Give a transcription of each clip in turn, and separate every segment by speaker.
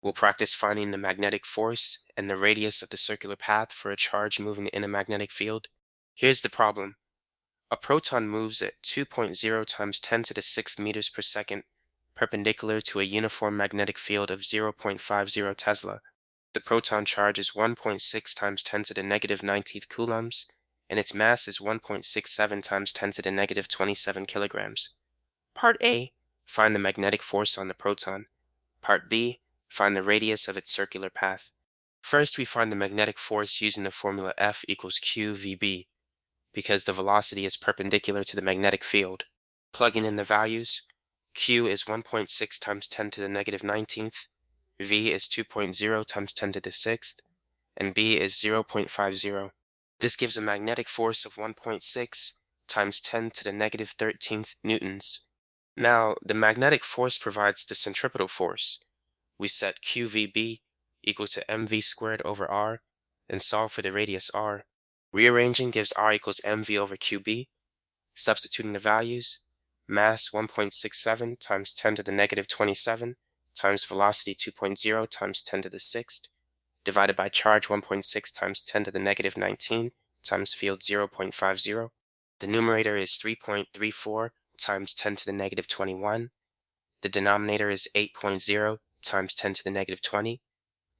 Speaker 1: We'll practice finding the magnetic force and the radius of the circular path for a charge moving in a magnetic field. Here's the problem. A proton moves at 2.0 times 10 to the 6th meters per second, perpendicular to a uniform magnetic field of 0.50 Tesla. The proton charge is 1.6 times 10 to the negative 19th coulombs, and its mass is 1.67 times 10 to the negative 27 kilograms. Part A, find the magnetic force on the proton. Part B, find the radius of its circular path. First, we find the magnetic force using the formula F equals qvb, because the velocity is perpendicular to the magnetic field. Plugging in the values, Q is 1.6 times 10 to the negative 19th, V is 2.0 times 10 to the 6th, and B is 0.50. This gives a magnetic force of 1.6 times 10 to the negative 13th newtons. Now, the magnetic force provides the centripetal force. We set qvb equal to mv squared over r and solve for the radius r. Rearranging gives r equals mv over qb. Substituting the values, mass 1.67 times 10 to the negative 27 times velocity 2.0 times 10 to the 6th, divided by charge 1.6 times 10 to the negative 19 times field 0.50. The numerator is 3.34 times 10 to the negative 21. The denominator is 8.0 times 10 to the negative 20.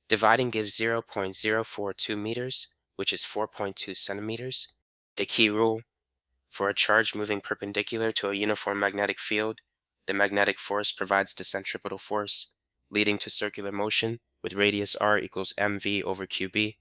Speaker 1: Dividing gives 0.042 meters, which is 4.2 centimeters. The key rule: for a charge moving perpendicular to a uniform magnetic field, the magnetic force provides the centripetal force, leading to circular motion with radius r equals mv over qb.